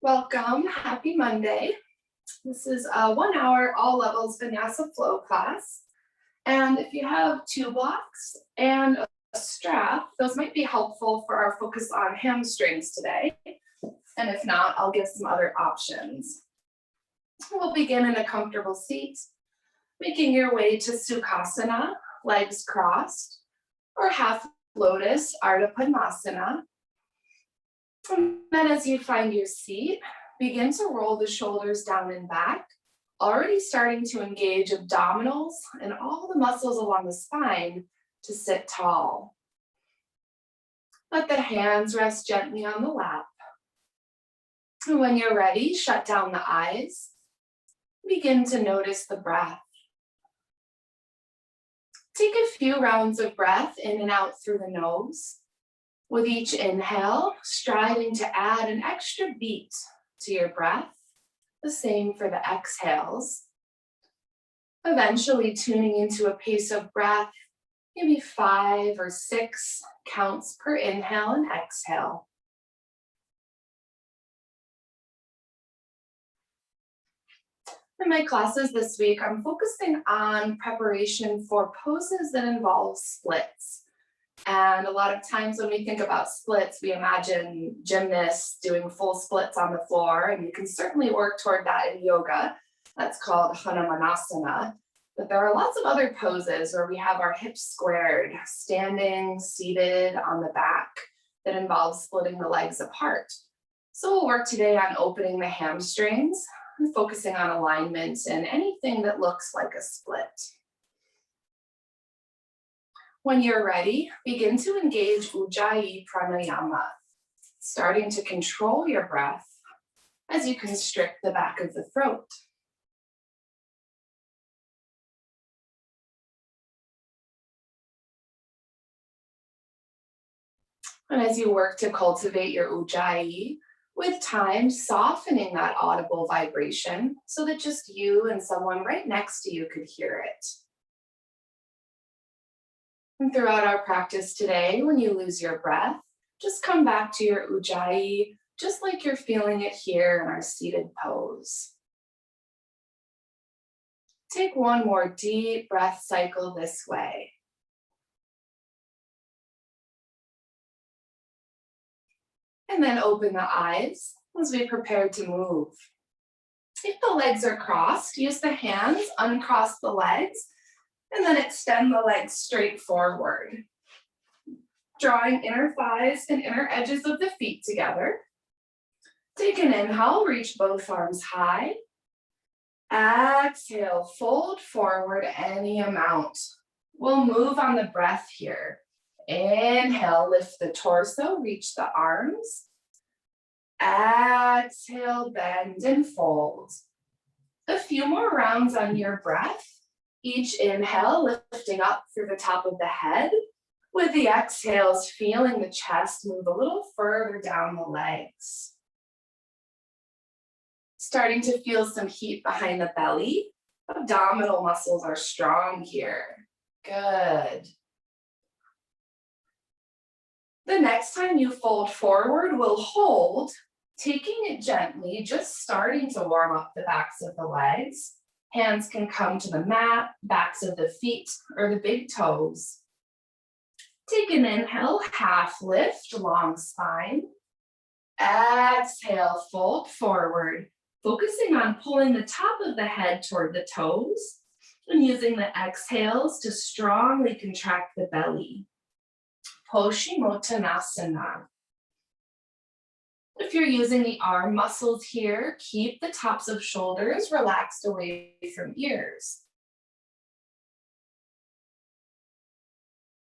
Welcome, happy Monday. This is a 1 hour all levels Vinyasa flow class. And if you have two blocks and a strap, those might be helpful for our focus on hamstrings today. And if not, I'll give some other options. We'll begin in a comfortable seat, making your way to Sukhasana, legs crossed, or half lotus, Ardha Padmasana. And then as you find your seat, begin to roll the shoulders down and back, already starting to engage abdominals and all the muscles along the spine to sit tall. Let the hands rest gently on the lap. And when you're ready, shut down the eyes. Begin to notice the breath. Take a few rounds of breath in and out through the nose. With each inhale, striving to add an extra beat to your breath, the same for the exhales. Eventually tuning into a pace of breath, maybe 5 or 6 counts per inhale and exhale. In my classes this week, I'm focusing on preparation for poses that involve splits. And a lot of times when we think about splits, we imagine gymnasts doing full splits on the floor, and you can certainly work toward that in yoga. That's called Hanumanasana. But there are lots of other poses where we have our hips squared, standing, seated on the back, that involve splitting the legs apart. So we'll work today on opening the hamstrings and focusing on alignment and anything that looks like a split. When you're ready, begin to engage Ujjayi Pranayama, starting to control your breath as you constrict the back of the throat. And as you work to cultivate your Ujjayi, with time, softening that audible vibration so that just you and someone right next to you could hear it. And throughout our practice today, when you lose your breath, just come back to your Ujjayi, just like you're feeling it here in our seated pose. Take one more deep breath cycle this way. And then open the eyes as we prepare to move. If the legs are crossed, use the hands, uncross the legs, and then extend the legs straight forward. Drawing inner thighs and inner edges of the feet together. Take an inhale, reach both arms high. Exhale, fold forward any amount. We'll move on the breath here. Inhale, lift the torso, reach the arms. Exhale, bend and fold. A few more rounds on your breath. Each inhale, lifting up through the top of the head. With the exhales, feeling the chest move a little further down the legs. Starting to feel some heat behind the belly. Abdominal muscles are strong here. Good. The next time you fold forward, we'll hold, taking it gently, just starting to warm up the backs of the legs. Hands can come to the mat, backs of the feet, or the big toes. Take an inhale, half lift, long spine. Exhale, fold forward, focusing on pulling the top of the head toward the toes and using the exhales to strongly contract the belly. Paschimottanasana. If you're using the arm muscles here, keep the tops of shoulders relaxed away from ears.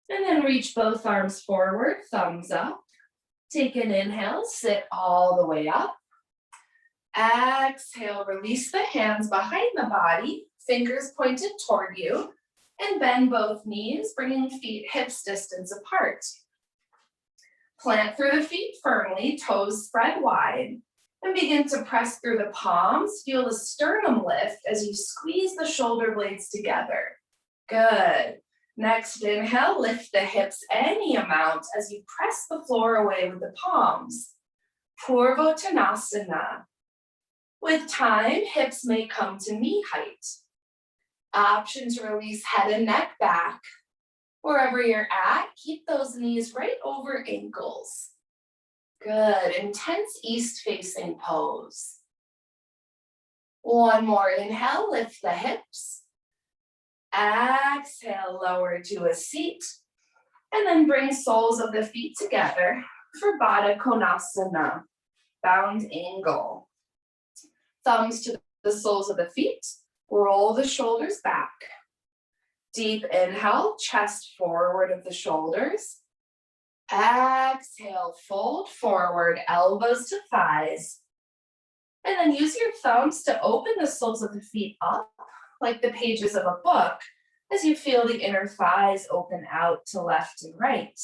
And then reach both arms forward, thumbs up. Take an inhale, sit all the way up. Exhale, release the hands behind the body, fingers pointed toward you, and bend both knees, bringing feet hips distance apart. Plant through the feet firmly, toes spread wide, and begin to press through the palms. Feel the sternum lift as you squeeze the shoulder blades together. Good. Next inhale, lift the hips any amount as you press the floor away with the palms. Purvottanasana. With time, hips may come to knee height. Options release head and neck back. Wherever you're at, keep those knees right over ankles. Good, intense east-facing pose. One more inhale, lift the hips. Exhale, lower to a seat. And then bring soles of the feet together for Baddha Konasana, bound angle. Thumbs to the soles of the feet, roll the shoulders back. Deep inhale, chest forward of the shoulders. Exhale, fold forward, elbows to thighs. And then use your thumbs to open the soles of the feet up like the pages of a book as you feel the inner thighs open out to left and right.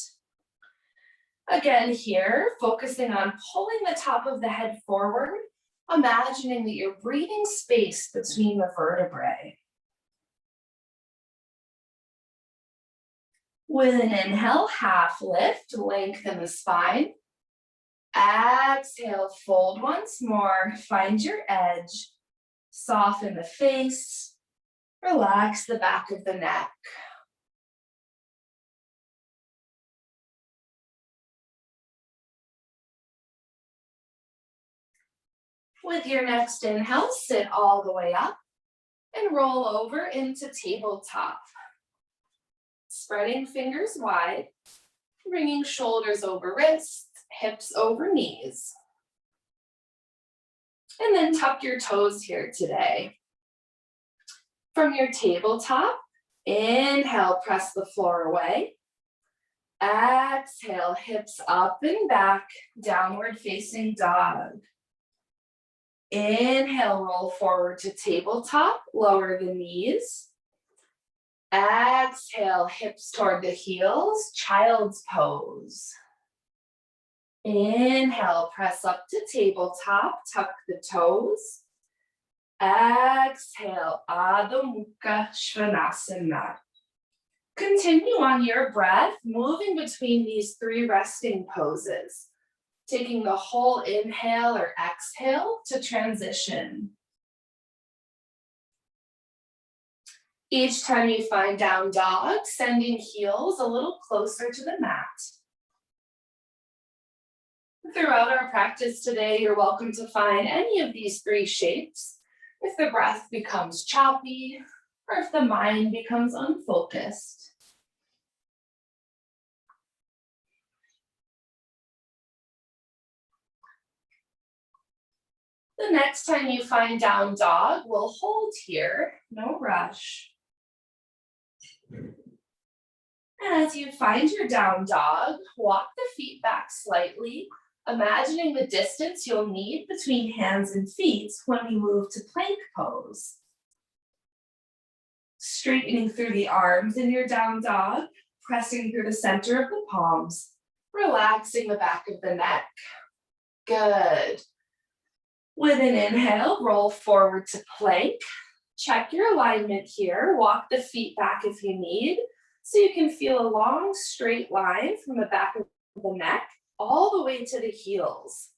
Again here, focusing on pulling the top of the head forward, imagining that you're breathing space between the vertebrae. With an inhale, half lift, lengthen the spine. Exhale, fold once more, find your edge. Soften the face, relax the back of the neck. With your next inhale, sit all the way up and roll over into tabletop. Spreading fingers wide, bringing shoulders over wrists, hips over knees. And then tuck your toes here today. From your tabletop, inhale, press the floor away. Exhale, hips up and back, downward facing dog. Inhale, roll forward to tabletop, lower the knees. Exhale, hips toward the heels, child's pose. Inhale, press up to tabletop, tuck the toes. Exhale, Adho Mukha Svanasana. Continue on your breath, moving between these three resting poses, taking the whole inhale or exhale to transition. Each time you find down dog, sending heels a little closer to the mat. Throughout our practice today, you're welcome to find any of these three shapes if the breath becomes choppy or if the mind becomes unfocused. The next time you find down dog, we'll hold here, no rush. And as you find your down dog, walk the feet back slightly, imagining the distance you'll need between hands and feet when we move to plank pose. Straightening through the arms in your down dog, pressing through the center of the palms, relaxing the back of the neck. Good. With an inhale, roll forward to plank. Check your alignment here. Walk the feet back if you need, so you can feel a long straight line from the back of the neck all the way to the heels.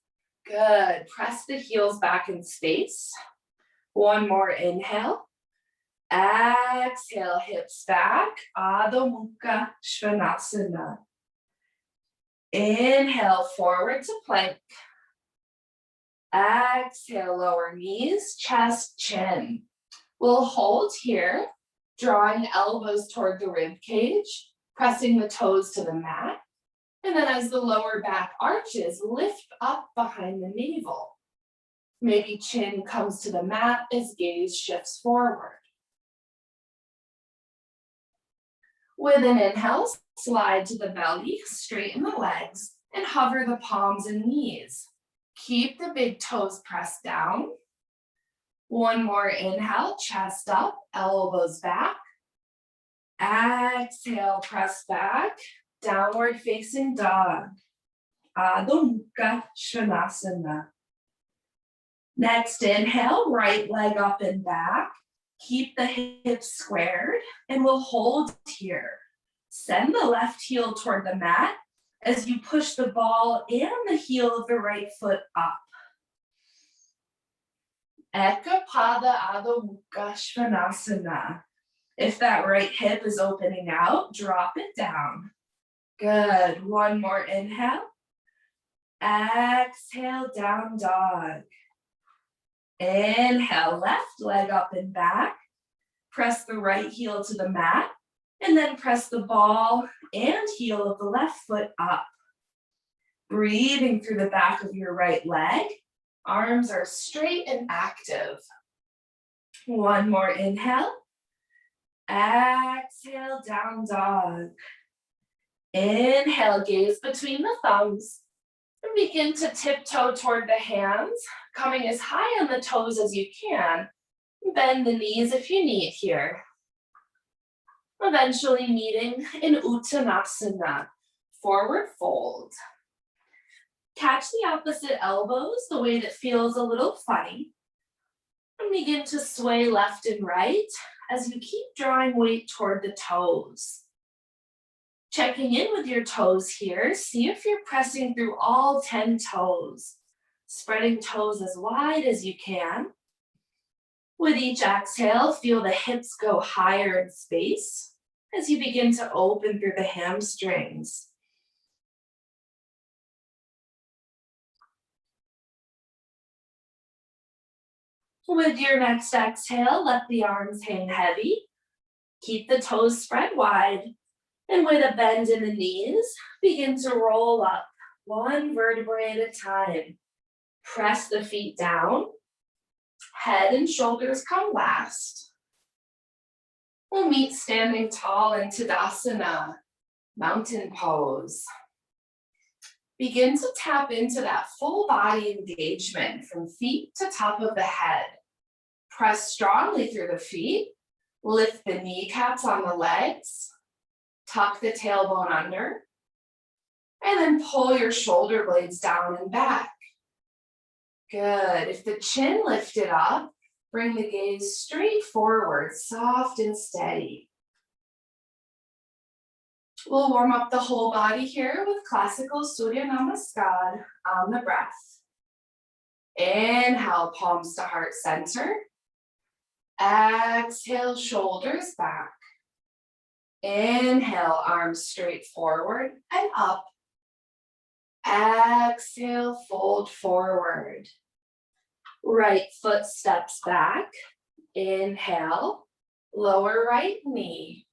Good. Press the heels back in space. One more inhale. Exhale, hips back. Adho Mukha Svanasana. Inhale, forward to plank. Exhale, lower knees, chest, chin. We'll hold here, drawing elbows toward the rib cage, pressing the toes to the mat. And then as the lower back arches, lift up behind the navel. Maybe chin comes to the mat as gaze shifts forward. With an inhale, slide to the belly, straighten the legs, and hover the palms and knees. Keep the big toes pressed down. One more inhale, chest up, elbows back. Exhale, press back, downward facing dog. Adho Mukha Svanasana. Next inhale, right leg up and back. Keep the hips squared and we'll hold here. Send the left heel toward the mat as you push the ball and the heel of the right foot up. Ekapada Adho Mukha Svanasana. If that right hip is opening out, drop it down. Good. One more inhale. Exhale, down dog. Inhale, left leg up and back. Press the right heel to the mat, and then press the ball and heel of the left foot up. Breathing through the back of your right leg. Arms are straight and active. One more inhale. Exhale, down dog. Inhale, gaze between the thumbs. And begin to tiptoe toward the hands, coming as high on the toes as you can. Bend the knees if you need here. Eventually meeting in Uttanasana, forward fold. Catch the opposite elbows the way that feels a little funny. And begin to sway left and right as you keep drawing weight toward the toes. Checking in with your toes here, see if you're pressing through all 10 toes. Spreading toes as wide as you can. With each exhale, feel the hips go higher in space as you begin to open through the hamstrings. With your next exhale, let the arms hang heavy. Keep the toes spread wide. And with a bend in the knees, begin to roll up one vertebrae at a time. Press the feet down. Head and shoulders come last. We'll meet standing tall in Tadasana, mountain pose. Begin to tap into that full body engagement from feet to top of the head. Press strongly through the feet. Lift the kneecaps on the legs. Tuck the tailbone under. And then pull your shoulder blades down and back. Good. If the chin lifted up, bring the gaze straight forward, soft and steady. We'll warm up the whole body here with classical Surya Namaskar on the breath. Inhale, palms to heart center. Exhale, shoulders back. Inhale, arms straight forward and up. Exhale, fold forward. Right foot steps back. Inhale, lower right knee.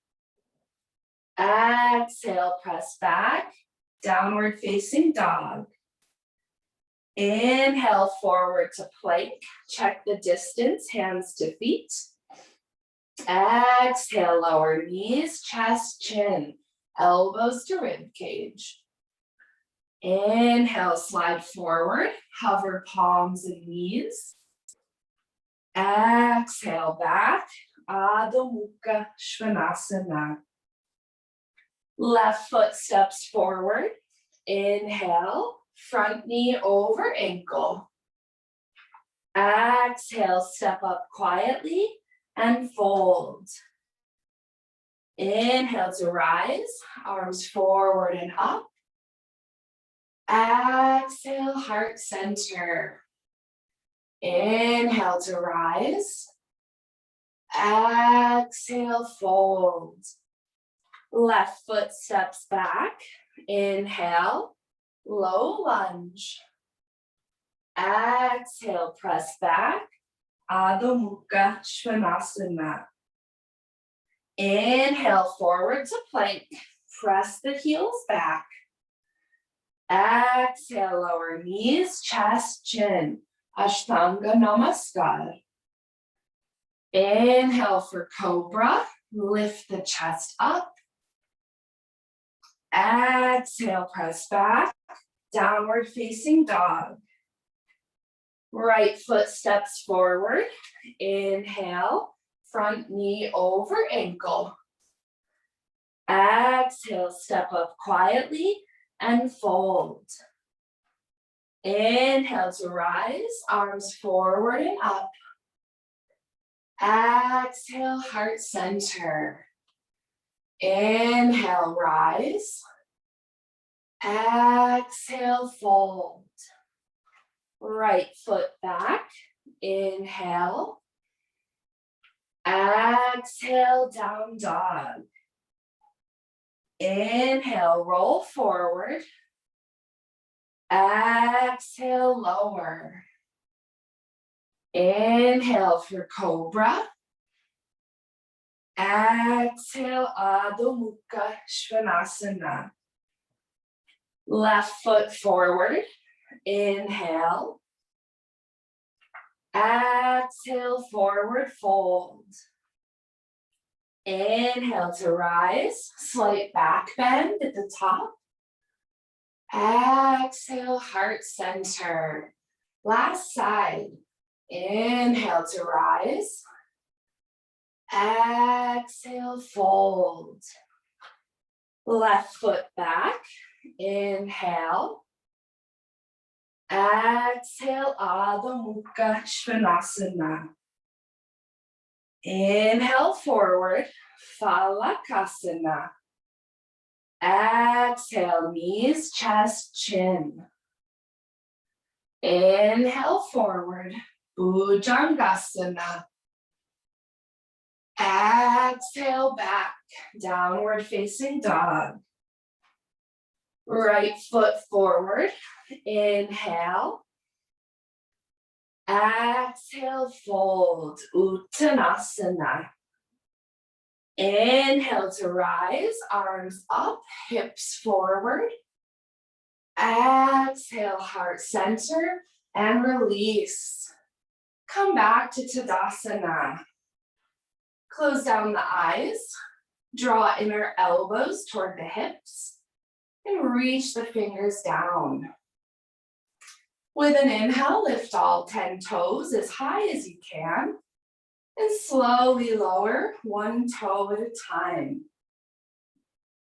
Exhale, press back, downward facing dog. Inhale, forward to plank. Check the distance, hands to feet. Exhale, lower knees, chest, chin, elbows to rib cage. Inhale, slide forward, hover palms and knees. Exhale, back, Adho Mukha Svanasana. Left foot steps forward. Inhale, front knee over ankle. Exhale, step up quietly and fold. Inhale to rise, arms forward and up. Exhale, heart center. Inhale to rise. Exhale, fold. Left foot steps back. Inhale, low lunge. Exhale, press back. Adho Mukha Svanasana. Inhale, forward to plank. Press the heels back. Exhale, lower knees, chest, chin. Ashtanga Namaskar. Inhale for Cobra. Lift the chest up. Exhale, press back. Downward facing dog. Right foot steps forward. Inhale, front knee over ankle. Exhale, step up quietly and fold. Inhale to rise, arms forward and up. Exhale, heart center. Inhale, rise. Exhale, fold. Right foot back. Inhale. Exhale, down dog. Inhale, roll forward. Exhale, lower. Inhale for cobra. Exhale, Adho Mukha Svanasana. Left foot forward. Inhale. Exhale, forward fold. Inhale to rise, slight back bend at the top. Exhale, heart center. Last side. Inhale to rise. Exhale, fold. Left foot back. Inhale. Exhale, Adho Mukha Svanasana. Inhale forward, Phalakasana. Exhale, knees, chest, chin. Inhale forward, Bhujangasana. Exhale back, downward facing dog. Right foot forward, inhale. Exhale, fold, Uttanasana. Inhale to rise, arms up, hips forward. Exhale, heart center, and release. Come back to Tadasana. Close down the eyes, draw inner elbows toward the hips, and reach the fingers down. With an inhale, lift all 10 toes as high as you can, and slowly lower one toe at a time.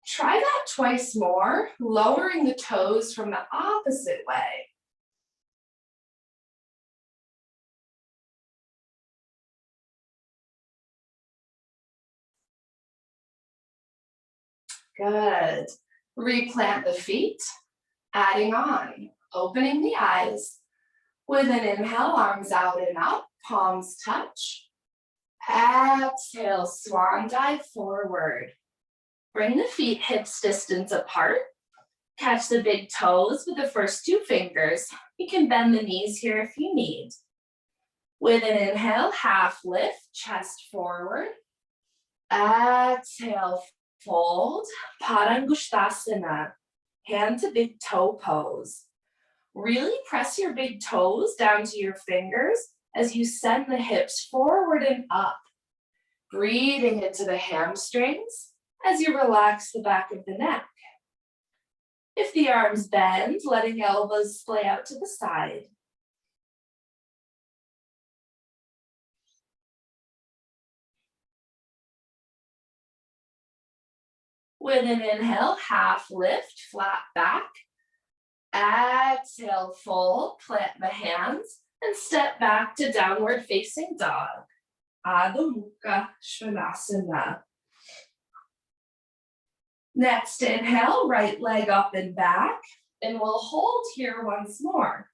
Try that twice more, lowering the toes from the opposite way. Good. Replant the feet, adding on, opening the eyes. With an inhale, arms out and up, palms touch. Exhale, swan dive forward. Bring the feet hips distance apart. Catch the big toes with the first 2 fingers. You can bend the knees here if you need. With an inhale, half lift, chest forward. Exhale, fold, Padangusthasana. Hand to big toe pose. Really press your big toes down to your fingers as you send the hips forward and up. Breathing into the hamstrings as you relax the back of the neck. If the arms bend, letting elbows splay out to the side. With an inhale, half lift, flat back. Exhale, fold, plant the hands, and step back to downward facing dog. Adho Mukha Svanasana. Next inhale, right leg up and back, and we'll hold here once more.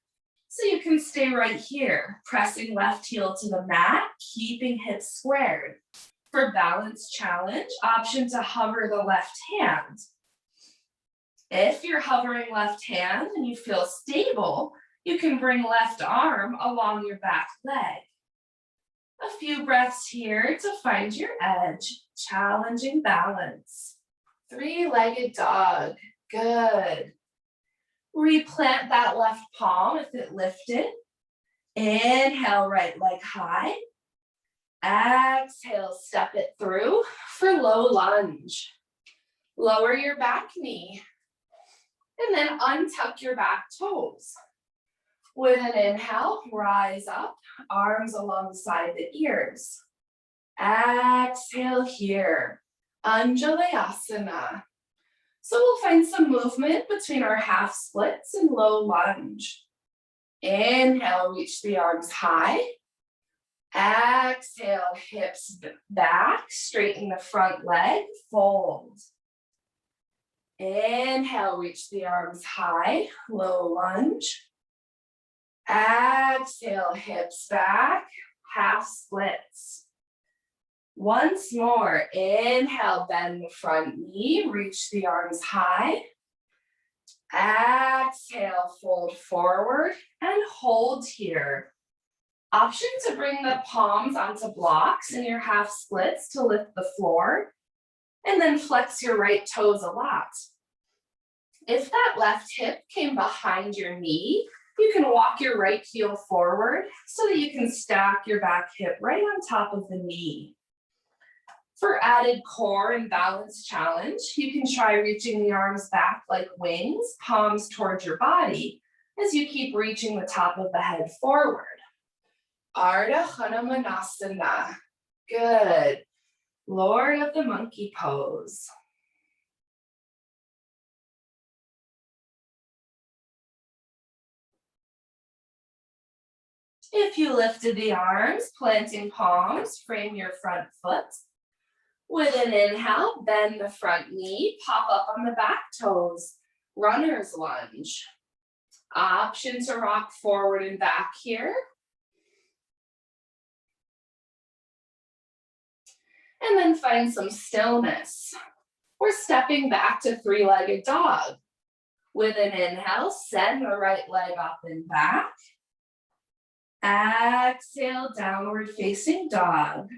So you can stay right here, pressing left heel to the mat, keeping hips squared. For balance challenge, option to hover the left hand. If you're hovering left hand and you feel stable, you can bring left arm along your back leg. A few breaths here to find your edge, challenging balance. 3-legged dog, good. Replant that left palm if it lifted. Inhale, right leg high. Exhale, step it through for low lunge. Lower your back knee. And then untuck your back toes. With an inhale, rise up, arms alongside the ears. Exhale here, Anjalayasana. So we'll find some movement between our half splits and low lunge. Inhale, reach the arms high. Exhale, hips back, straighten the front leg, fold. Inhale, reach the arms high, low lunge. Exhale, hips back, half splits. Once more, inhale, bend the front knee, reach the arms high. Exhale, fold forward and hold here. Option to bring the palms onto blocks in your half splits to lift the floor, and then flex your right toes a lot. If that left hip came behind your knee, you can walk your right heel forward so that you can stack your back hip right on top of the knee. For added core and balance challenge, you can try reaching the arms back like wings, palms towards your body, as you keep reaching the top of the head forward. Ardha Hanumanasana. Good. Lord of the monkey pose. If you lifted the arms, planting palms, frame your front foot. With an inhale, bend the front knee, pop up on the back toes, runner's lunge. Option to rock forward and back here. And then find some stillness. We're stepping back to three-legged dog. With an inhale, send the right leg up and back. Exhale, downward facing dog.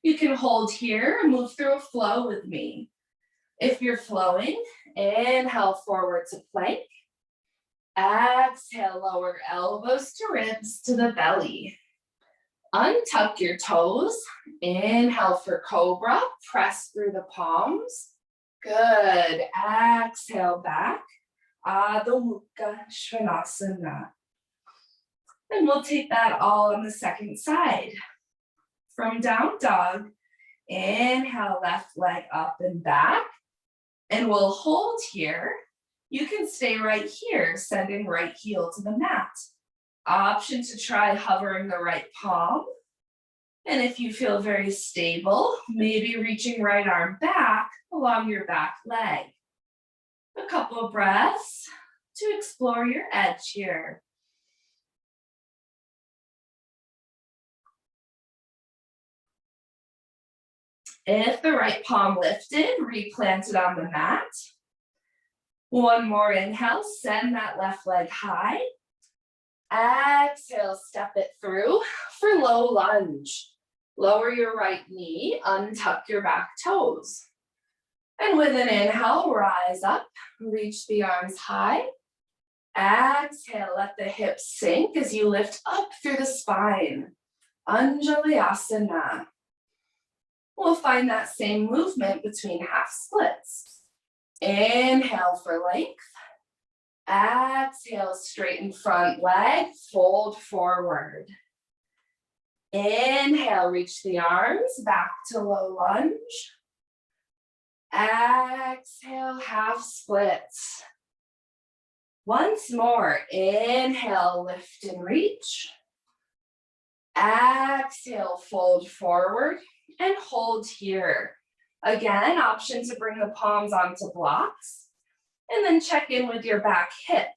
You can hold here and move through a flow with me. If you're flowing, inhale forward to plank. Exhale, lower elbows to ribs to the belly. Untuck your toes. Inhale for cobra. Press through the palms. Good. Exhale back. Adho Mukha Svanasana. And we'll take that all on the second side. From down dog, inhale, left leg up and back. And we'll hold here. You can stay right here, sending right heel to the mat. Option to try hovering the right palm. And if you feel very stable, maybe reaching right arm back along your back leg. A couple of breaths to explore your edge here. If the right palm lifted, replant it on the mat. One more inhale, send that left leg high. Exhale, step it through for low lunge. Lower your right knee, untuck your back toes. And with an inhale, rise up, reach the arms high. Exhale, let the hips sink as you lift up through the spine. Anjalayasana. We'll find that same movement between half splits. Inhale for length. Exhale, straighten front leg, fold forward. Inhale, reach the arms back to low lunge. Exhale, half splits. Once more, inhale, lift and reach. Exhale, fold forward and hold here. Again, option to bring the palms onto blocks. And then check in with your back hip.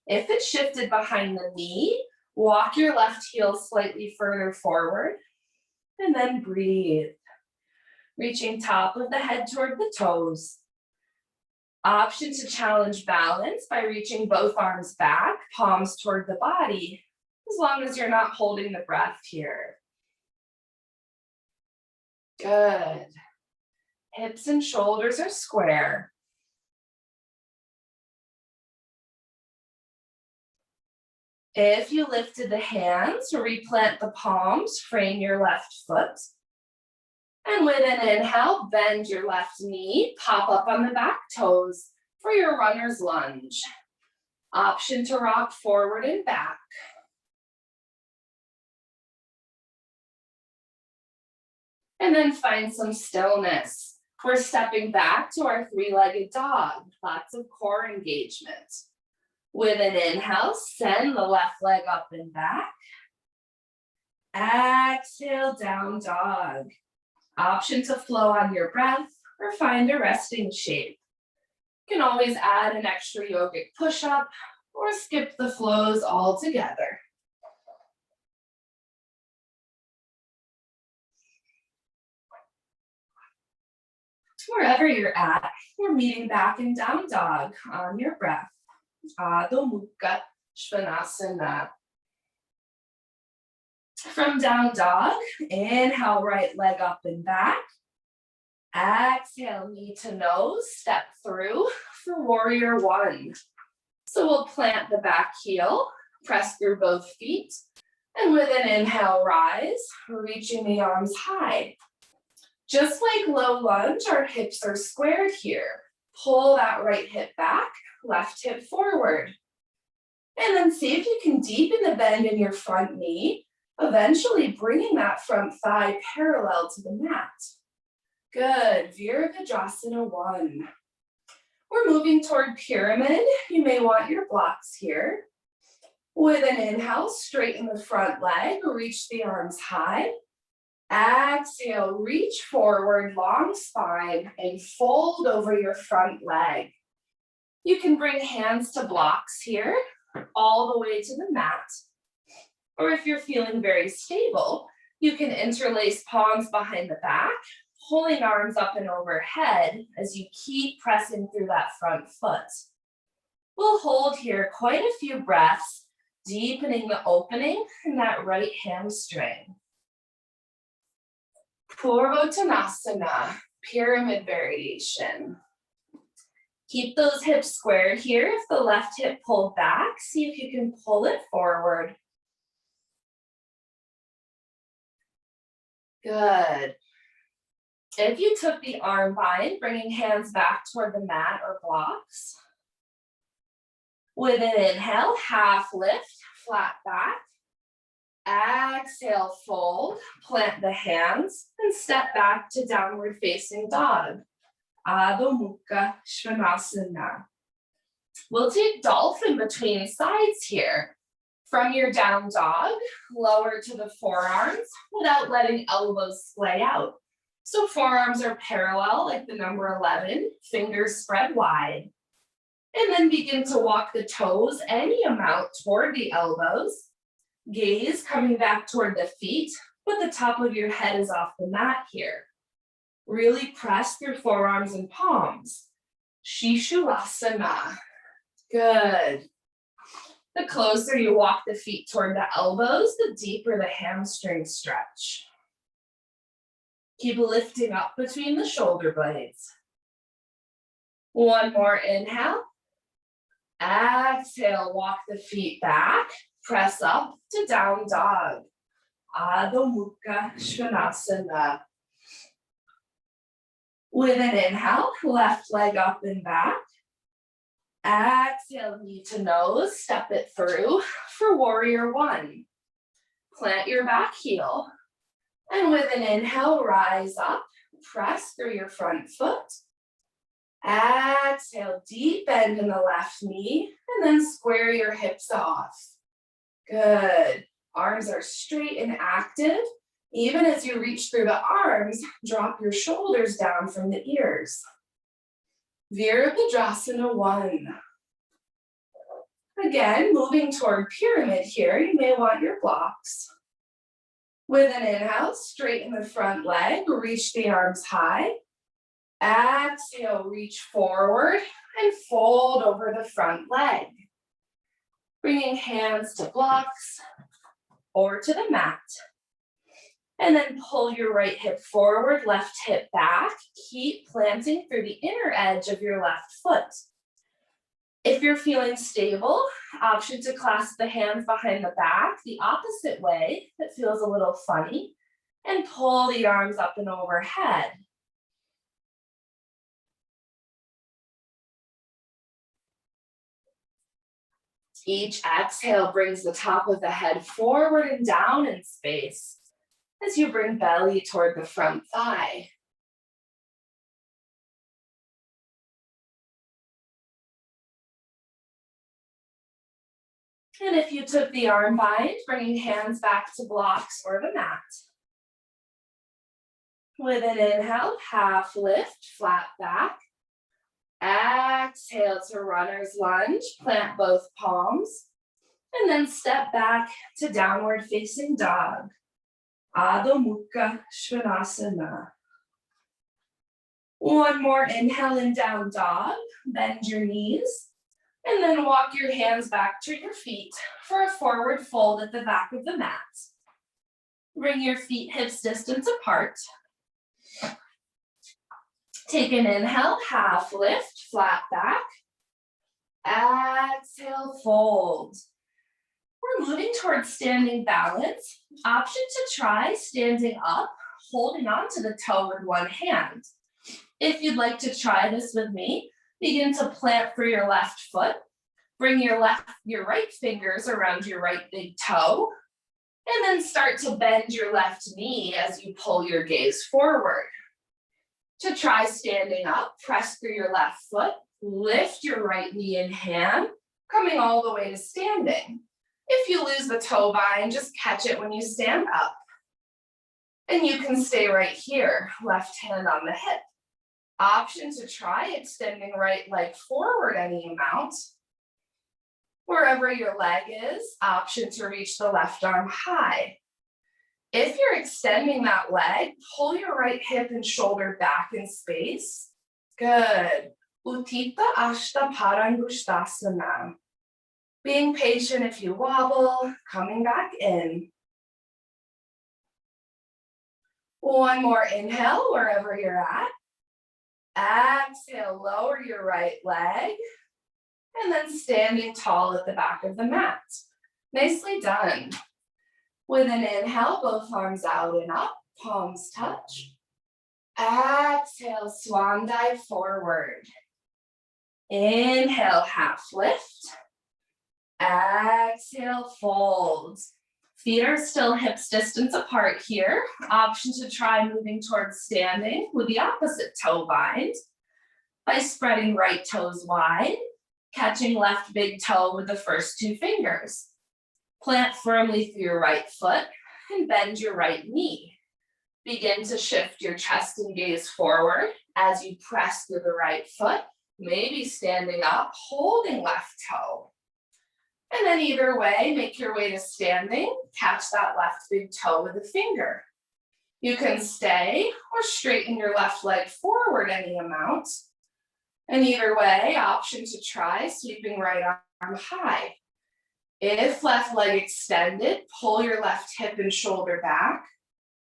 If it's shifted behind the knee, walk your left heel slightly further forward. And then breathe. Reaching top of the head toward the toes. Option to challenge balance by reaching both arms back, palms toward the body, as long as you're not holding the breath here. Good. Hips and shoulders are square. If you lifted the hands, replant the palms, frame your left foot. And with an inhale, bend your left knee, pop up on the back toes for your runner's lunge. Option to rock forward and back. And then find some stillness. We're stepping back to our three-legged dog, lots of core engagement. With an inhale, send the left leg up and back. Exhale, down dog. Option to flow on your breath or find a resting shape. You can always add an extra yogic push-up or skip the flows altogether. Wherever you're at, we're meeting back in down dog on your breath. Adho Mukha Svanasana. From down dog, inhale, right leg up and back. Exhale, knee to nose, step through for warrior one. So we'll plant the back heel, press through both feet, and with an inhale, rise, reaching the arms high. Just like low lunge, our hips are squared here. Pull that right hip back, left hip forward. And then see if you can deepen the bend in your front knee, eventually bringing that front thigh parallel to the mat. Good, Virabhadrasana 1. We're moving toward pyramid. You may want your blocks here. With an inhale, straighten the front leg, reach the arms high. Exhale, reach forward, long spine, and fold over your front leg. You can bring hands to blocks here, all the way to the mat. Or if you're feeling very stable, you can interlace palms behind the back, pulling arms up and overhead as you keep pressing through that front foot. We'll hold here quite a few breaths, deepening the opening in that right hamstring. Purvottanasana, pyramid variation. Keep those hips squared here. If the left hip pulled back, see if you can pull it forward. Good. If you took the arm bind, bringing hands back toward the mat or blocks. With an inhale, half lift, flat back. Exhale, fold, plant the hands, and step back to downward facing dog. Adho Mukha Svanasana. We'll take dolphin between sides here. From your down dog, lower to the forearms without letting elbows splay out. So forearms are parallel like the number 11, fingers spread wide. And then begin to walk the toes any amount toward the elbows. Gaze coming back toward the feet, but the top of your head is off the mat here. Really press through forearms and palms. Shishulasana. Good. The closer you walk the feet toward the elbows, the deeper the hamstring stretch. Keep lifting up between the shoulder blades. One more inhale. Exhale, walk the feet back. Press up to down dog. Adho Mukha Svanasana. With an inhale, left leg up and back. Exhale, knee to nose, step it through for warrior one. Plant your back heel. And with an inhale, rise up, press through your front foot. Exhale, deep bend in the left knee, and then square your hips off. Good. Arms are straight and active. Even as you reach through the arms, drop your shoulders down from the ears. Virabhadrasana 1. Again, moving toward pyramid here, you may want your blocks. With an inhale, straighten the front leg, reach the arms high. Exhale, reach forward and fold over the front leg. Bringing hands to blocks or to the mat. And then pull your right hip forward, left hip back. Keep planting through the inner edge of your left foot. If you're feeling stable, option to clasp the hands behind the back the opposite way that feels a little funny, and pull the arms up and overhead. Each exhale brings the top of the head forward and down in space as you bring belly toward the front thigh. And if you took the arm bind, bringing hands back to blocks or the mat. With an inhale, half lift, flat back. Exhale to runner's lunge, plant both palms, and then step back to downward facing dog. Adho Mukha Svanasana. One more inhale in down dog, bend your knees, and then walk your hands back to your feet for a forward fold at the back of the mat. Bring your feet hips distance apart. Take an inhale, half lift, flat back. Exhale, fold. We're moving towards standing balance. Option to try standing up, holding on to the toe with one hand. If you'd like to try this with me, begin to plant for your left foot. Bring your right fingers around your right big toe, and then start to bend your left knee as you pull your gaze forward. To try standing up, press through your left foot, lift your right knee in hand, coming all the way to standing. If you lose the toe bind, just catch it when you stand up. And you can stay right here, left hand on the hip. Option to try extending right leg forward any amount. Wherever your leg is, option to reach the left arm high. If you're extending that leg, pull your right hip and shoulder back in space. Good. Utthita Ashta Parangusthasana. Being patient if you wobble, coming back in. One more inhale wherever you're at. Exhale, lower your right leg. And then standing tall at the back of the mat. Nicely done. With an inhale, both arms out and up, palms touch. Exhale, swan dive forward. Inhale, half lift. Exhale, fold. Feet are still hips distance apart here. Option to try moving towards standing with the opposite toe bind by spreading right toes wide, catching left big toe with the first two fingers. Plant firmly through your right foot and bend your right knee. Begin to shift your chest and gaze forward as you press through the right foot, maybe standing up, holding left toe. And then either way, make your way to standing, catch that left big toe with a finger. You can stay or straighten your left leg forward any amount. And either way, option to try sweeping right arm high. If left leg extended, pull your left hip and shoulder back.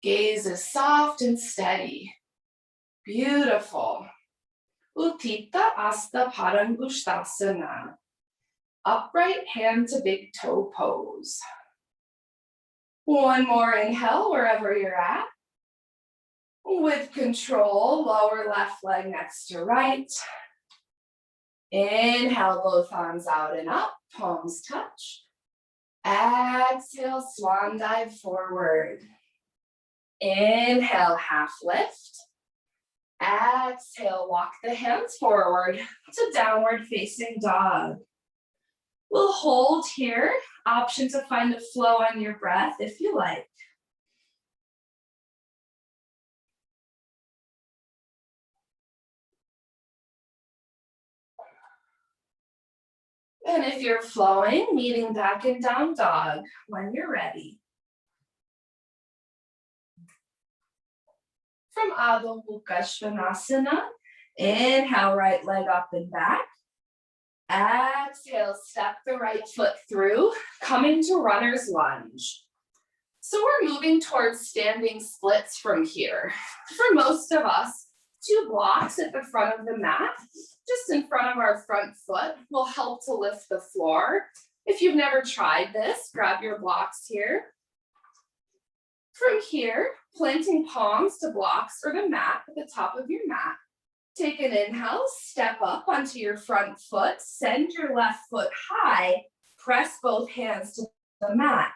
Gaze is soft and steady. Beautiful. Utthita Asta Parangusthasana. Upright hand to big toe pose. One more inhale wherever you're at. With control, lower left leg next to right. Inhale, both arms out and up, palms touch. Exhale, swan dive forward. Inhale, half lift. Exhale, walk the hands forward to downward facing dog. We'll hold here, option to find a flow on your breath if you like. And if you're flowing, meeting back in down dog when you're ready. From Adho Mukha Svanasana, inhale, right leg up and back. Exhale, step the right foot through, coming to runner's lunge. So we're moving towards standing splits from here. For most of us, 2 blocks at the front of the mat, just in front of our front foot, will help to lift the floor. If you've never tried this, grab your blocks here. From here, planting palms to blocks or the mat at the top of your mat. Take an inhale, step up onto your front foot, send your left foot high, press both hands to the mat.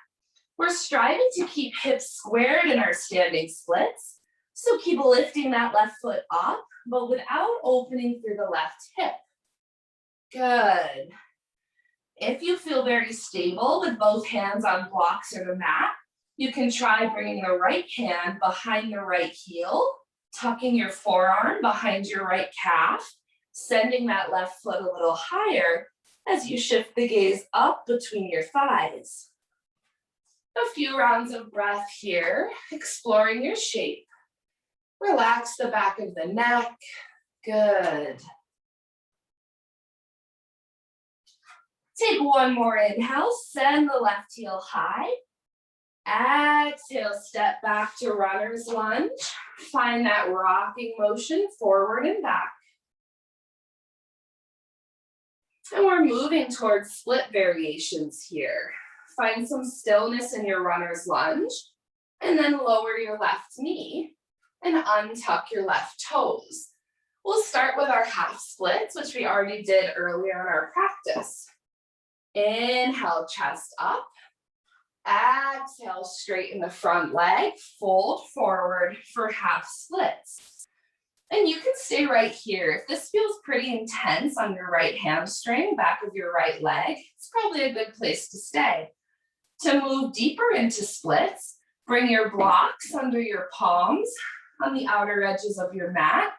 We're striving to keep hips squared in our standing splits, so keep lifting that left foot up, but without opening through the left hip. Good. If you feel very stable with both hands on blocks or the mat, you can try bringing the right hand behind the right heel, tucking your forearm behind your right calf, sending that left foot a little higher as you shift the gaze up between your thighs. A few rounds of breath here, exploring your shape. Relax the back of the neck. Good. Take one more inhale, send the left heel high. Exhale, step back to runner's lunge. Find that rocking motion forward and back. And we're moving towards split variations here. Find some stillness in your runner's lunge, and then lower your left knee and untuck your left toes. We'll start with our half splits, which we already did earlier in our practice. Inhale, chest up. Exhale, straighten the front leg, fold forward for half splits. And you can stay right here. If this feels pretty intense on your right hamstring, back of your right leg, it's probably a good place to stay. To move deeper into splits, bring your blocks under your palms on the outer edges of your mat.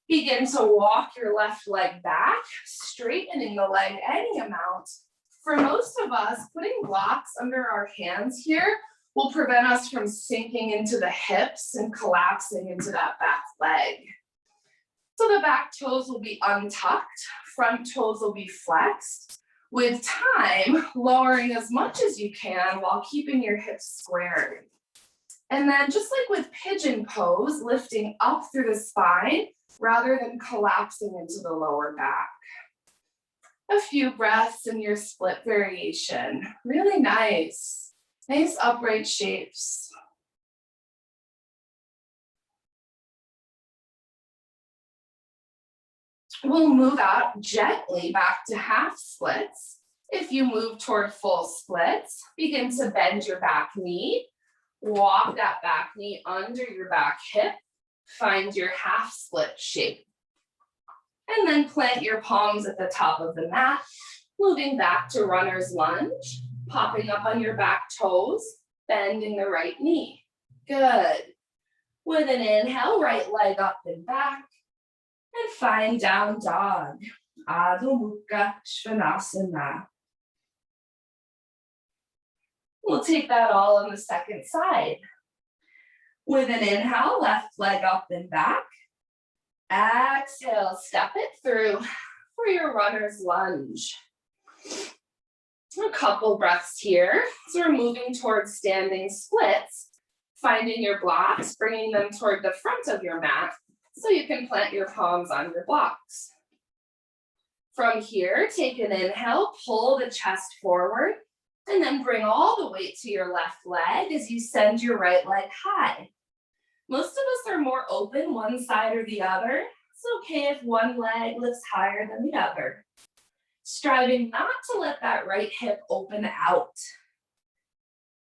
Begin to walk your left leg back, straightening the leg any amount. For most of us, putting blocks under our hands here will prevent us from sinking into the hips and collapsing into that back leg. So the back toes will be untucked, front toes will be flexed. With time, lowering as much as you can while keeping your hips squared. And then just like with pigeon pose, lifting up through the spine rather than collapsing into the lower back. A few breaths in your split variation. Really nice. Nice upright shapes. We'll move out gently back to half splits. If you move toward full splits, begin to bend your back knee. Walk that back knee under your back hip. Find your half split shape. And then plant your palms at the top of the mat, moving back to runner's lunge, popping up on your back toes, bending the right knee. Good. With an inhale, right leg up and back, and find down dog. Adho Mukha Svanasana. We'll take that all on the second side. With an inhale, left leg up and back. Exhale, step it through for your runner's lunge. A couple breaths here. So we're moving towards standing splits, finding your blocks, bringing them toward the front of your mat so you can plant your palms on your blocks. From here, take an inhale, pull the chest forward, and then bring all the weight to your left leg as you send your right leg high. Most of us are more open one side or the other. It's okay if one leg lifts higher than the other. Striving not to let that right hip open out.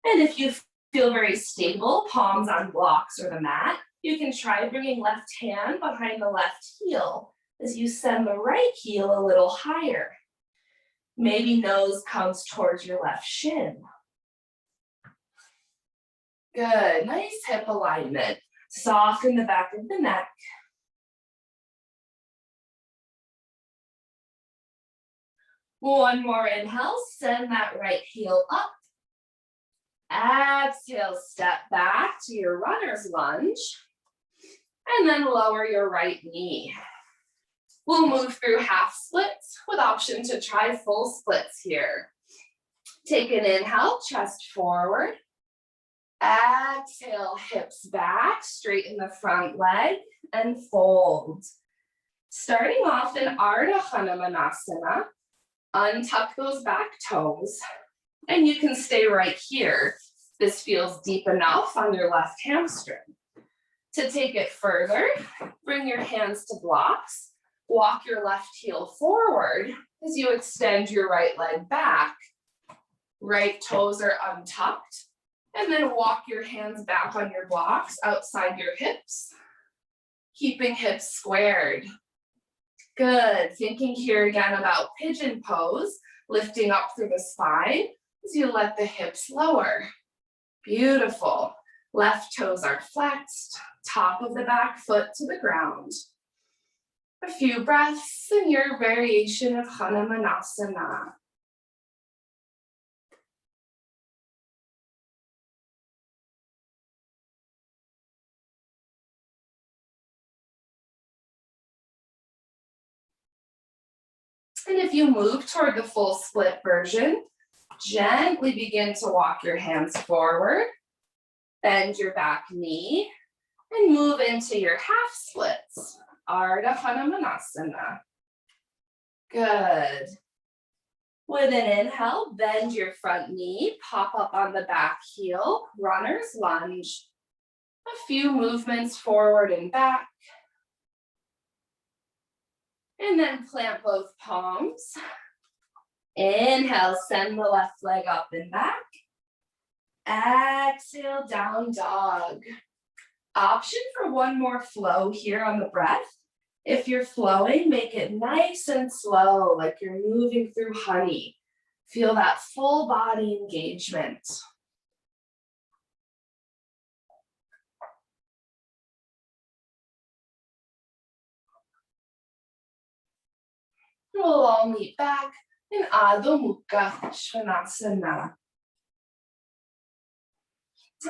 And if you feel very stable, palms on blocks or the mat, you can try bringing left hand behind the left heel as you send the right heel a little higher. Maybe nose comes towards your left shin. Good, nice hip alignment. Soften the back of the neck. One more inhale, send that right heel up. Exhale, step back to your runner's lunge. And then lower your right knee. We'll move through half splits with option to try full splits here. Take an inhale, chest forward. Exhale, hips back, straighten the front leg and fold. Starting off in Ardha Hanumanasana, untuck those back toes and you can stay right here. This feels deep enough on your left hamstring. To take it further, bring your hands to blocks, walk your left heel forward as you extend your right leg back. Right toes are untucked. And then walk your hands back on your blocks outside your hips, keeping hips squared. Good, thinking here again about pigeon pose, lifting up through the spine as you let the hips lower. Beautiful. Left toes are flexed, top of the back foot to the ground. A few breaths in your variation of Hanumanasana. And if you move toward the full split version, gently begin to walk your hands forward, bend your back knee, and move into your half splits, Ardha Hanumanasana. Good. With an inhale, bend your front knee, pop up on the back heel, runner's lunge. A few movements forward and back. And then plant both palms. Inhale, send the left leg up and back. Exhale, down dog. Option for one more flow here on the breath. If you're flowing, make it nice and slow, like you're moving through honey. Feel that full body engagement. We'll all meet back in Adho Mukha Svanasana.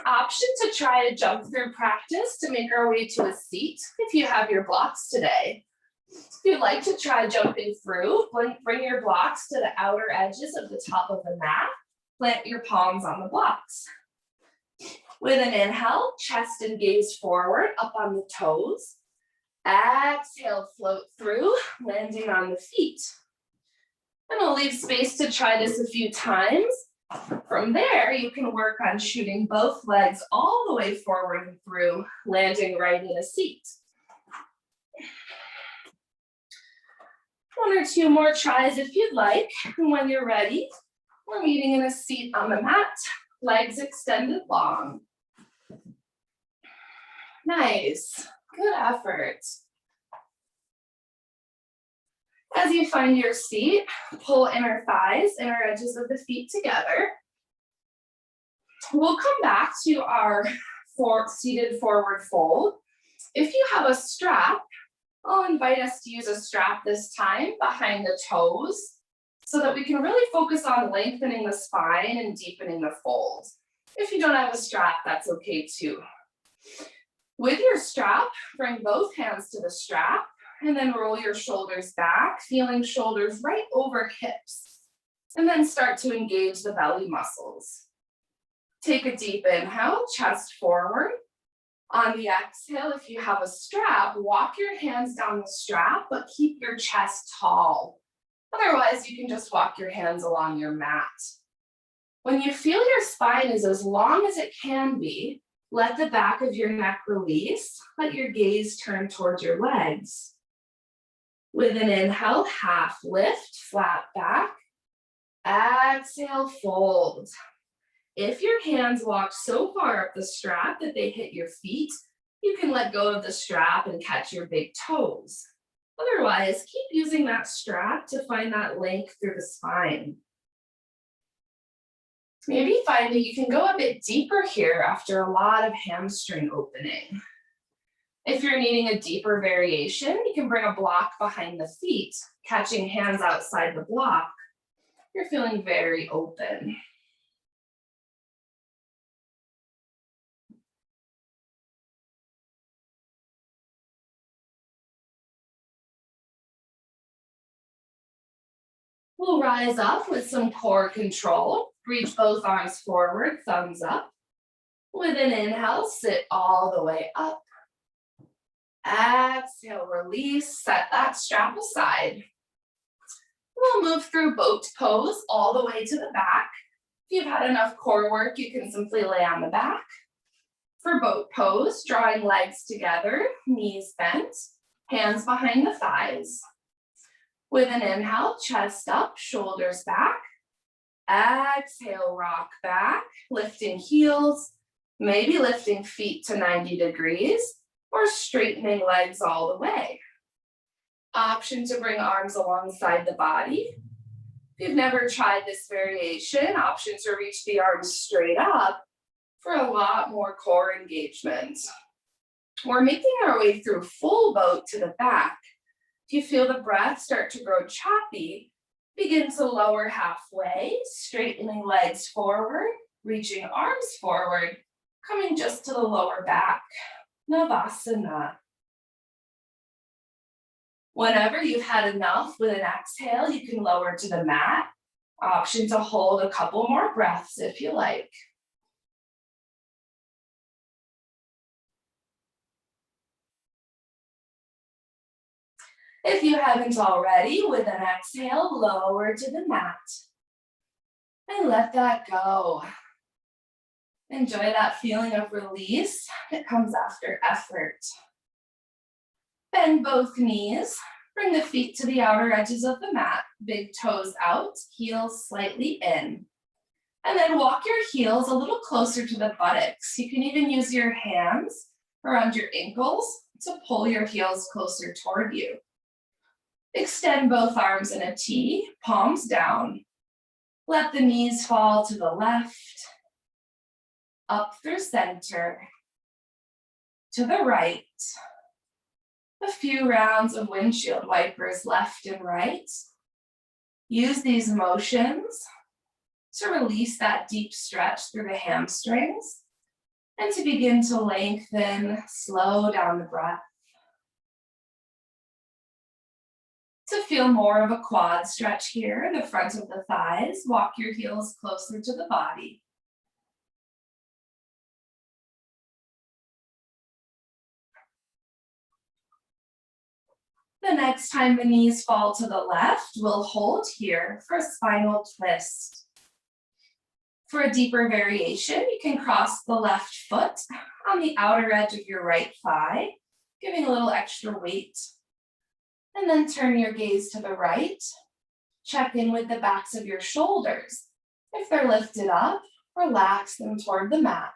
Option to try a jump through practice to make our way to a seat if you have your blocks today. If you'd like to try jumping through, bring your blocks to the outer edges of the top of the mat. Plant your palms on the blocks. With an inhale, chest and gaze forward, up on the toes. Exhale, float through, landing on the feet. And we'll leave space to try this a few times. From there, you can work on shooting both legs all the way forward and through, landing right in a seat. One or two more tries if you'd like. And when you're ready, we're meeting in a seat on the mat, legs extended long. Nice, good effort. As you find your seat, pull inner thighs, inner edges of the feet together. We'll come back to our seated forward fold. If you have a strap, I'll invite us to use a strap this time behind the toes so that we can really focus on lengthening the spine and deepening the fold. If you don't have a strap, that's okay too. With your strap, bring both hands to the strap and then roll your shoulders back, feeling shoulders right over hips. And then start to engage the belly muscles. Take a deep inhale, chest forward. On the exhale, if you have a strap, walk your hands down the strap, but keep your chest tall. Otherwise, you can just walk your hands along your mat. When you feel your spine is as long as it can be, let the back of your neck release. Let your gaze turn towards your legs. With an inhale, half lift, flat back. Exhale, fold. If your hands walk so far up the strap that they hit your feet, you can let go of the strap and catch your big toes. Otherwise, keep using that strap to find that length through the spine. Maybe find that you can go a bit deeper here after a lot of hamstring opening. If you're needing a deeper variation, you can bring a block behind the feet, catching hands outside the block. You're feeling very open. We'll rise up with some core control. Reach both arms forward, thumbs up. With an inhale, sit all the way up. Exhale, release, set that strap aside. We'll move through boat pose all the way to the back. If you've had enough core work, you can simply lay on the back. For boat pose, drawing legs together, knees bent, hands behind the thighs. With an inhale, chest up, shoulders back. Exhale, rock back, lifting heels, maybe lifting feet to 90 degrees, or straightening legs all the way. Option to bring arms alongside the body. If you've never tried this variation, option to reach the arms straight up for a lot more core engagement. We're making our way through full boat to the back. If If you feel the breath start to grow choppy, begin to lower halfway, straightening legs forward, reaching arms forward, coming just to the lower back, Navasana. Whenever you've had enough with an exhale, you can lower to the mat. Option to hold a couple more breaths if you like. If you haven't already, with an exhale, lower to the mat. And let that go. Enjoy that feeling of release that comes after effort. Bend both knees. Bring the feet to the outer edges of the mat. Big toes out, heels slightly in. And then walk your heels a little closer to the buttocks. You can even use your hands around your ankles to pull your heels closer toward you. Extend both arms in a T, palms down. Let the knees fall to the left, up through center, to the right. A few rounds of windshield wipers left and right. Use these motions to release that deep stretch through the hamstrings and to begin to lengthen, slow down the breath. To feel more of a quad stretch here, the front of the thighs, walk your heels closer to the body. The next time the knees fall to the left, we'll hold here for a spinal twist. For a deeper variation, you can cross the left foot on the outer edge of your right thigh, giving a little extra weight. And then turn your gaze to the right. Check in with the backs of your shoulders. If they're lifted up, relax them toward the mat.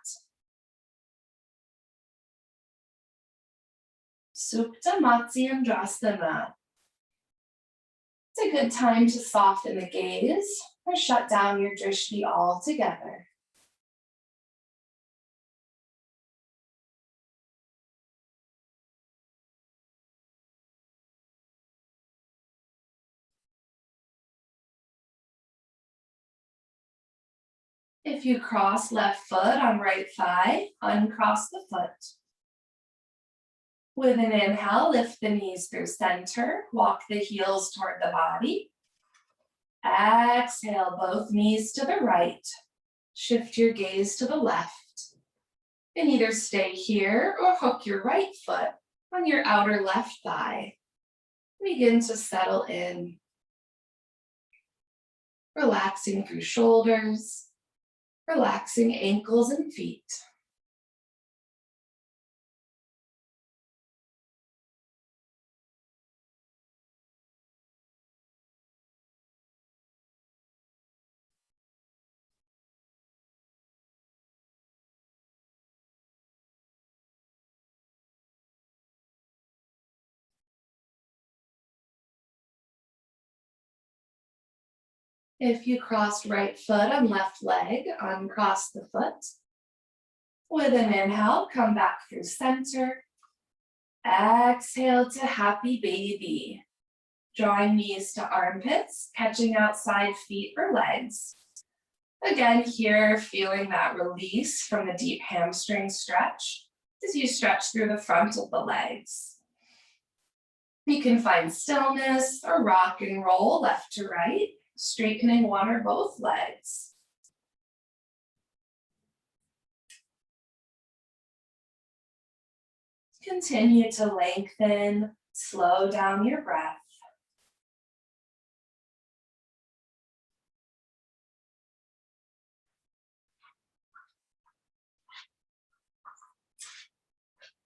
Supta Matsyendrasana. It's a good time to soften the gaze or shut down your drishti altogether. If you cross left foot on right thigh, uncross the foot. With an inhale, lift the knees through center, walk the heels toward the body. Exhale, both knees to the right. Shift your gaze to the left. And either stay here or hook your right foot on your outer left thigh. Begin to settle in. Relaxing through shoulders. Relaxing ankles and feet. If you crossed right foot on left leg, uncross the foot. With an inhale, come back through center. Exhale to happy baby. Drawing knees to armpits, catching outside feet or legs. Again, here, feeling that release from the deep hamstring stretch as you stretch through the front of the legs. You can find stillness or rock and roll left to right, straightening one or both legs. Continue to lengthen, slow down your breath.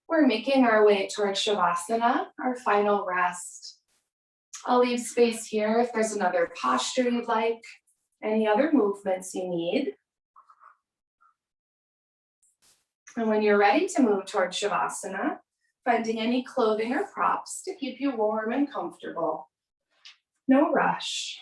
We're making our way towards Shavasana, our final rest. I'll leave space here if there's another posture you'd like, any other movements you need. And when you're ready to move towards Shavasana, finding any clothing or props to keep you warm and comfortable. No rush.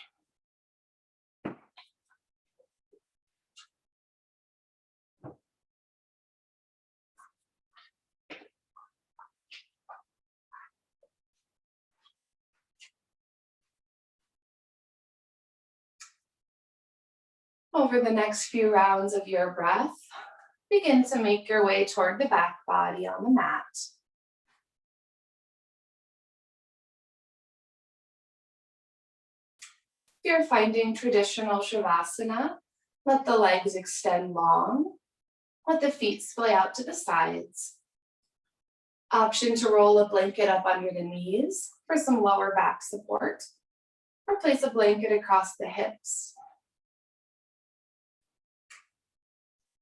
Over the next few rounds of your breath, begin to make your way toward the back body on the mat. If you're finding traditional Shavasana, let the legs extend long. Let the feet splay out to the sides. Option to roll a blanket up under the knees for some lower back support, or place a blanket across the hips.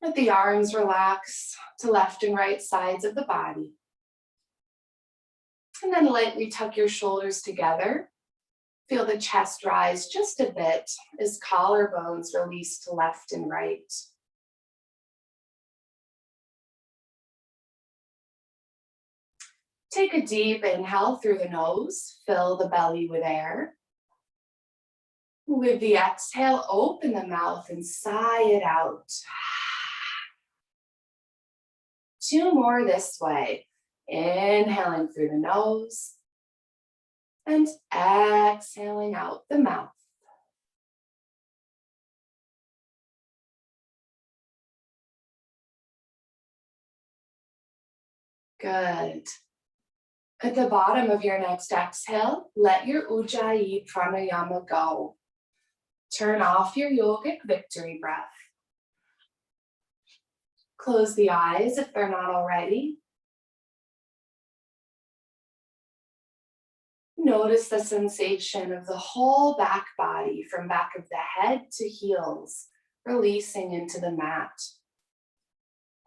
Let the arms relax to left and right sides of the body. And then lightly tuck your shoulders together. Feel the chest rise just a bit as collarbones release to left and right. Take a deep inhale through the nose, fill the belly with air. With the exhale, open the mouth and sigh it out. 2 more this way. Inhaling through the nose and exhaling out the mouth. Good. At the bottom of your next exhale, let your Ujjayi pranayama go. Turn off your yogic victory breath. Close the eyes if they're not already. Notice the sensation of the whole back body from back of the head to heels, releasing into the mat.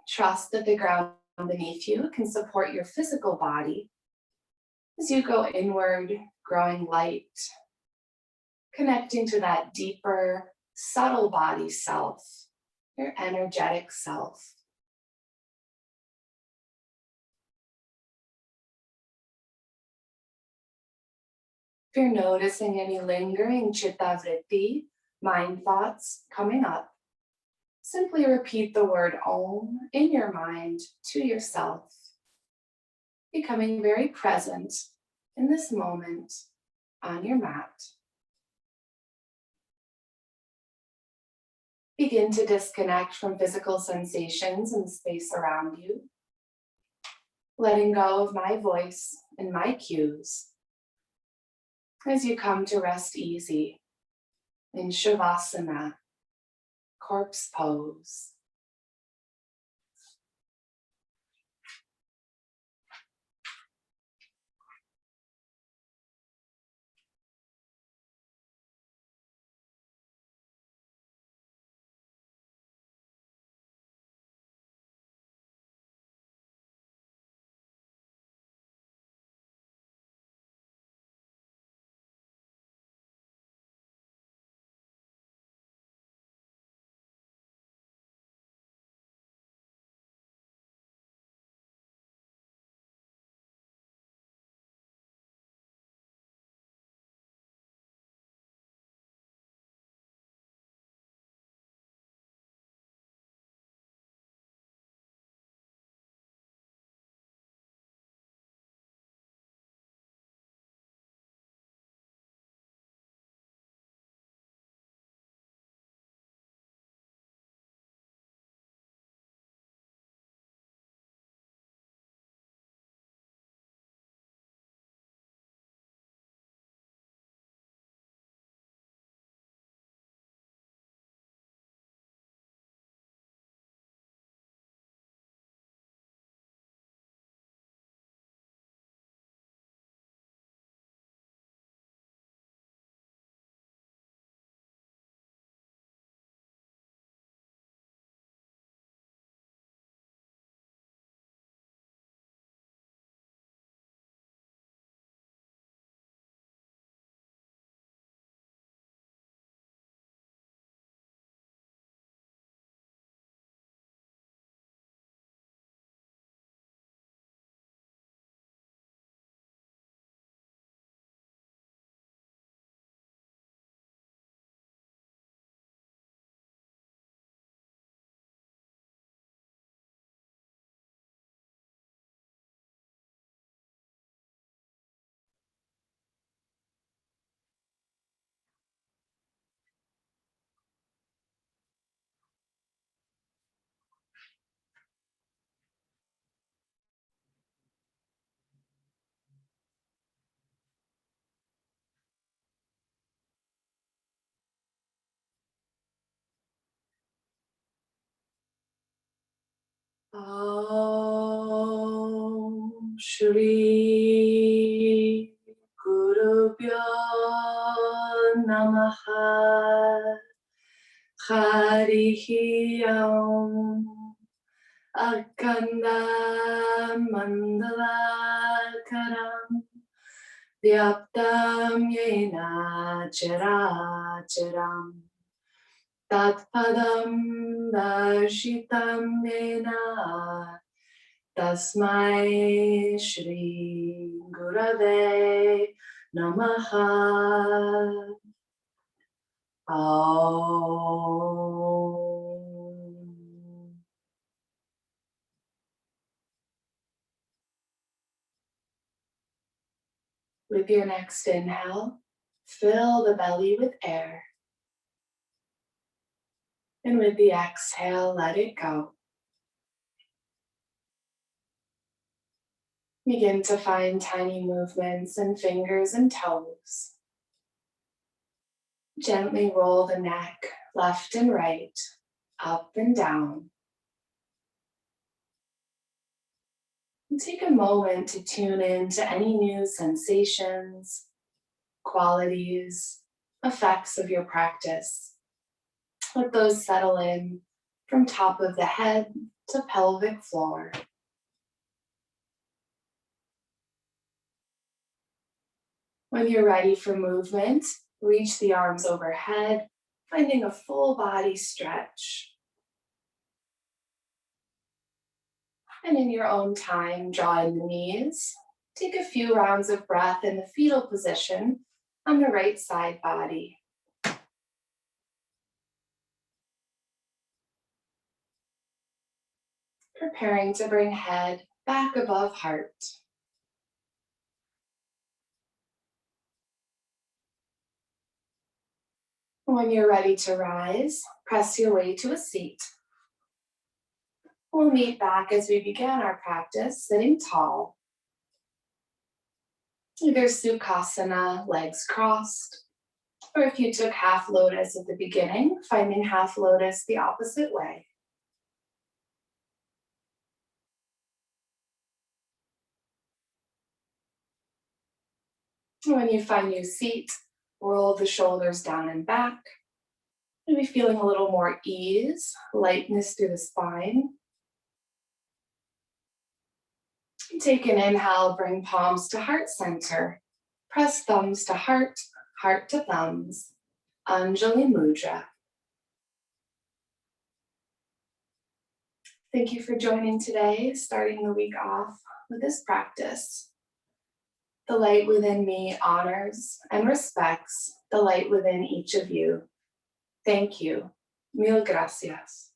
Trust that the ground beneath you can support your physical body as you go inward, growing light, connecting to that deeper, subtle body self, your energetic self. If you're noticing any lingering chitta vritti, mind thoughts coming up, simply repeat the word Om in your mind to yourself, becoming very present in this moment on your mat. Begin to disconnect from physical sensations and the space around you, letting go of my voice and my cues as you come to rest easy in Shavasana, corpse pose. Om Shri Gurubhyo Namaha Harihi Om Akanda Mandalakaram Vyaptam Yena Characharam Tatpadam Darshitam Yena Tasmai Shri Gurave Namaha. Om. With your next inhale, fill the belly with air. And with the exhale, let it go. Begin to find tiny movements in fingers and toes. Gently roll the neck left and right, up and down. And take a moment to tune in to any new sensations, qualities, effects of your practice. Let those settle in from top of the head to pelvic floor. When you're ready for movement, reach the arms overhead, finding a full body stretch. And in your own time, draw in the knees. Take a few rounds of breath in the fetal position on the right side body. Preparing to bring head back above heart. When you're ready to rise, press your way to a seat. We'll meet back as we began our practice, sitting tall. Either Sukhasana, legs crossed, or if you took half lotus at the beginning, finding half lotus the opposite way. When you find your seat, roll the shoulders down and back. Maybe feeling a little more ease, lightness through the spine. Take an inhale, bring palms to heart center. Press thumbs to heart, heart to thumbs. Anjali Mudra. Thank you for joining today, starting the week off with this practice. The light within me honors and respects the light within each of you. Thank you. Mil gracias.